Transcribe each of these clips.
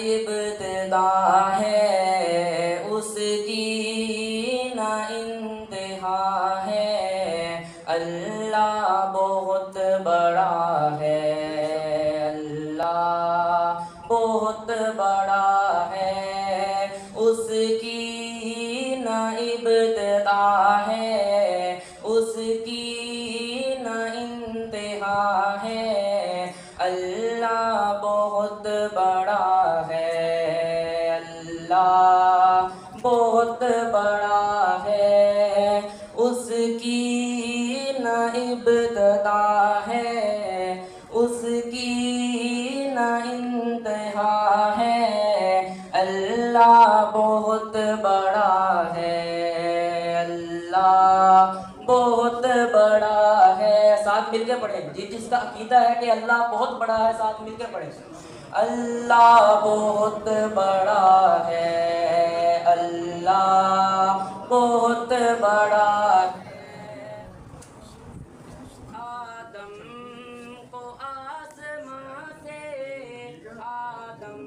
ابتدا ہے، اس کی نہ انتہا ہے، اللہ بہت بڑا ہے، اللہ بہت بڑا ہے، اس کی نہ ابتدا ہے، اس کی نہ انتہا ہے، اللہ بہت بڑا ہے، اللہ بہت بڑا ہے، اس کی نہ ابتدا ہے، اس کی نہ انتہا ہے، اللہ بہت بڑا ہے، اللہ بہت بڑا ہے۔ ساتھ مل کے پڑھیں، جس کا عقیدہ ہے کہ اللہ بہت بڑا ہے، ساتھ مل کے پڑھیں، اللہ بہت بڑا ہے، اللہ بہت بڑا ہے۔ آدم کو آسمان سے، آدم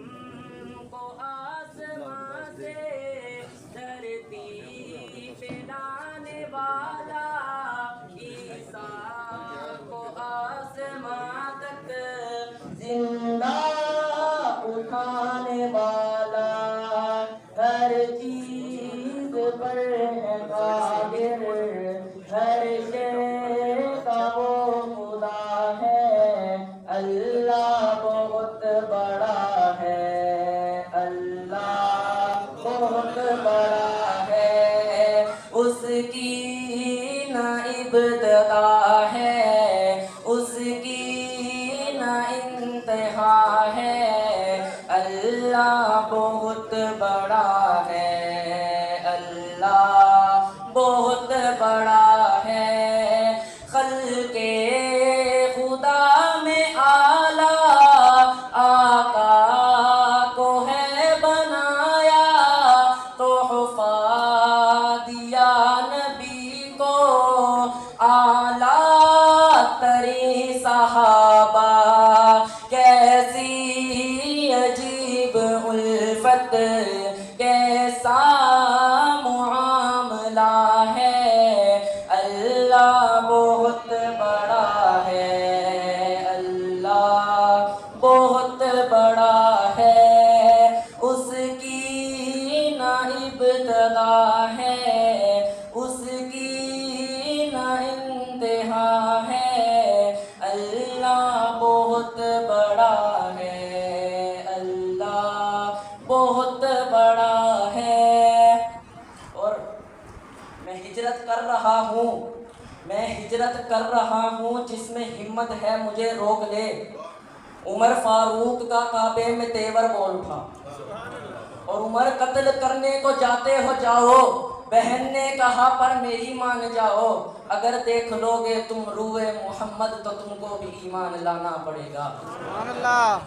کو آسمان سے دھرتی پہ لانے والا، عیسیٰ کو آسمان تک زندہ اٹھانے والا، ہر چیز پر ہے قادر، ہر شے کا وہ خدا ہے، اللہ بہت بڑا ہے، اللہ بہت بڑا ہے، اس کی نہ ابتدا ہے، اس کی نہ انتہا ہے، اللہ بہت بڑا ہے، اللہ بہت بڑا ہے، خلق خدا میں اعلیٰ آقا کو ہے بنایا، تحفہ دیا نبی کو، اعلیٰ ترین صحابہ، کیسی عجیب الفت، کیسا معاملہ ہے، اللہ بہت بڑا ہے، اللہ بہت بڑا ہے، اس کی نہ ابتدا ہے، اس کی نہ انتہا ہے، اللہ بہت بڑا ہے، اللہ بہت بڑا ہے۔ اور میں ہجرت کر رہا ہوں، میں ہجرت کر رہا ہوں، جس میں ہمت ہے مجھے روک لے، عمر فاروق کا کعبے میں تیور بول اٹھا، اور عمر قتل کرنے کو جاتے ہو جاؤ، بہن نے کہا پر میری مان جاؤ، اگر دیکھ لو گے تم روئے محمد تو تم کو بھی ایمان لانا پڑے گا، سبحان اللہ۔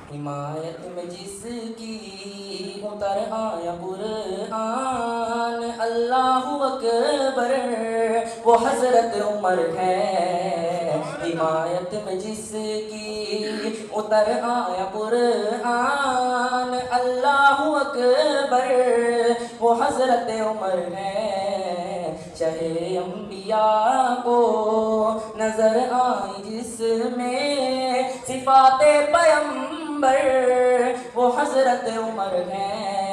حمایت میں جس کی اتر آیا قرآن، اللہ اکبر وہ حضرت عمر ہے، حمایت میں جس کی اتر آیا قرآن، اللہ اکبر وہ حضرت عمر ہے، شہ انبیاء کو نظر آئی جس میں صفات پیغمبر، وہ حضرت عمر ہے،